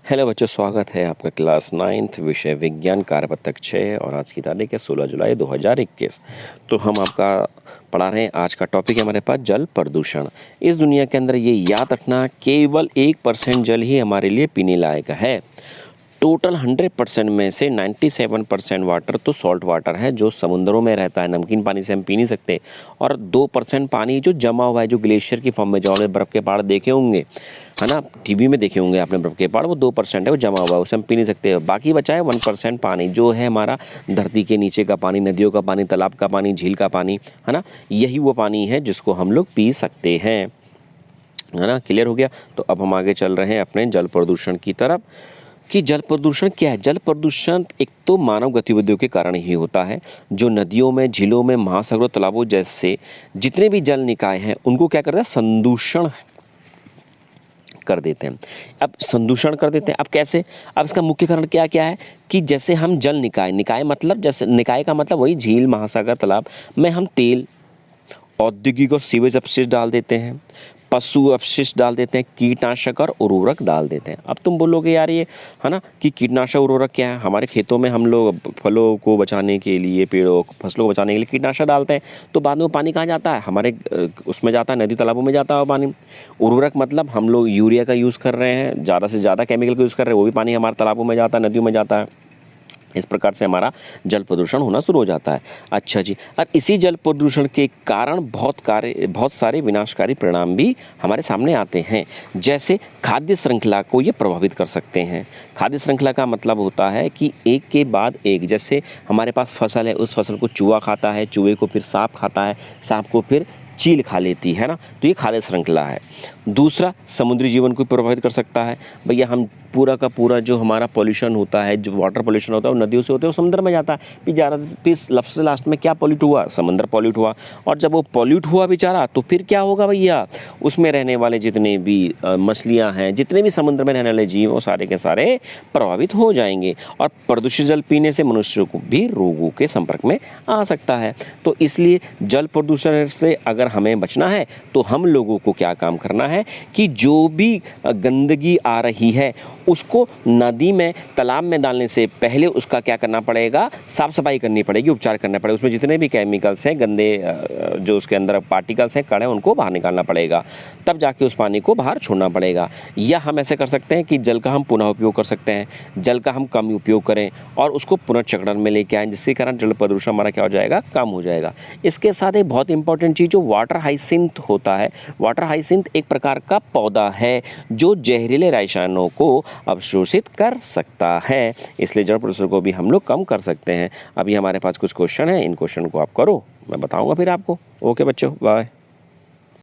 Hello बच्चों, स्वागत है आपका क्लास 9th विषय विज्ञान कार्यपत्रक 6 और आज की तारीख है 16 जुलाई 2021। तो हम आपका पढ़ा रहे हैं। आज का टॉपिक है हमारे पास जल प्रदूषण। इस दुनिया के अंदर ये याद रखना, केवल 1% जल ही हमारे लिए पीने लायक है। टोटल 100% में से 97% वाटर तो सॉल्ट वाटर है, जो समुद्रों में रहता है। नमकीन पानी से हम पी नहीं सकते। और 2% पानी जो जमा हुआ है, जो ग्लेशियर की फॉर्म में, जो आपने बर्फ़ के पहाड़ देखे होंगे, है ना, टीवी में देखे होंगे आपने बर्फ़ के पहाड़, वो 2% है, वो जमा हुआ है, उसे हम पी नहीं सकते। बाकी बचा है 1% पानी, जो है हमारा धरती के नीचे का पानी, नदियों का पानी, तालाब का पानी, झील का पानी, है ना। यही वो पानी है जिसको हम लोग पी सकते हैं, है ना। क्लियर हो गया। तो अब हम आगे चल रहे हैं अपने जल प्रदूषण की तरफ कि जल प्रदूषण क्या है। जल प्रदूषण एक तो मानव गतिविधियों के कारण ही होता है, जो नदियों में, झीलों में, महासागरों, तालाबों जैसे जितने भी जल निकाय हैं उनको क्या करता है, संदूषण कर देते हैं। अब संदूषण कर देते हैं, अब कैसे? अब इसका मुख्य कारण क्या क्या है कि जैसे हम जल निकाय, निकाय मतलब, जैसे निकाय का मतलब वही झील, महासागर, तालाब में हम तेल, औद्योगिक और सीवेज अपशिष्ट डाल देते हैं, पशु अपशिष्ट डाल देते हैं, कीटनाशक और उर्वरक डाल देते हैं। अब तुम बोलोगे यार ये, है ना, कि कीटनाशक उर्वरक क्या है? हमारे खेतों में हम लोग फलों को बचाने के लिए, पेड़ों फसलों को बचाने के लिए कीटनाशक डालते हैं, तो बाद में वो पानी कहाँ जाता है? हमारे उसमें जाता है, नदी तालाबों में जाता है वो पानी। उर्वरक मतलब हम लोग यूरिया का यूज़ कर रहे हैं, ज़्यादा से ज़्यादा केमिकल का यूज़ कर रहे हैं, वो भी पानी हमारे तालाबों में जाता है, नदियों में जाता है। इस प्रकार से हमारा जल प्रदूषण होना शुरू हो जाता है। अच्छा जी, और इसी जल प्रदूषण के कारण बहुत सारे विनाशकारी परिणाम भी हमारे सामने आते हैं। जैसे खाद्य श्रृंखला को ये प्रभावित कर सकते हैं। खाद्य श्रृंखला का मतलब होता है कि एक के बाद एक, जैसे हमारे पास फसल है, उस फसल को चूहा खाता है, चूहे को फिर सांप खाता है, सांप को फिर चील खा लेती है ना, तो ये खाद्य श्रृंखला है। दूसरा, समुद्री जीवन को प्रभावित कर सकता है। भैया हम पूरा का पूरा जो हमारा पॉल्यूशन होता है, जो वाटर पॉल्यूशन होता है, वो नदियों से होते है, वो समुद्र में जाता है। फिर ज़्यादा फिर लास्ट में क्या पॉल्यूट हुआ? समुद्र पॉल्यूट हुआ। और जब वो पॉल्यूट हुआ बेचारा, तो फिर क्या होगा भैया? उसमें रहने वाले जितने भी मछलियाँ हैं, जितने भी समुद्र में रहने वाले जीव, वो सारे के सारे प्रभावित हो जाएंगे। और प्रदूषित जल पीने से मनुष्य को भी रोगों के संपर्क में आ सकता है। तो इसलिए जल प्रदूषण से अगर हमें बचना है तो हम लोगों को क्या काम करना है कि जो भी गंदगी आ रही है उसको नदी में, तालाब में डालने से पहले उसका क्या करना पड़ेगा? साफ सफाई करनी पड़ेगी, उपचार करना पड़ेगा। उसमें जितने भी केमिकल्स हैं, गंदे जो उसके अंदर पार्टिकल्स हैं, कण हैं, उनको बाहर निकालना पड़ेगा, तब जाके उस पानी को बाहर छोड़ना पड़ेगा। या हम ऐसे कर सकते हैं कि जल का हम पुनः उपयोग कर सकते हैं, जल का हम कम उपयोग करें और उसको पुनर्चक्रण में लेके आएँ, जिसके कारण जल प्रदूषण हमारा क्या हो जाएगा? कम हो जाएगा। इसके साथ एक बहुत इंपॉर्टेंट चीज़ जो वाटर हाइसिंथ होता है। वाटर हाइसिंथ एक प्रकार का पौधा है जो जहरीले रसायनों को अवशोषित कर सकता है, इसलिए जल प्रदूषण को भी हम लोग कम कर सकते हैं। अभी हमारे पास कुछ क्वेश्चन है, इन क्वेश्चन को आप करो, मैं बताऊंगा फिर आपको। ओके बच्चों, बाय।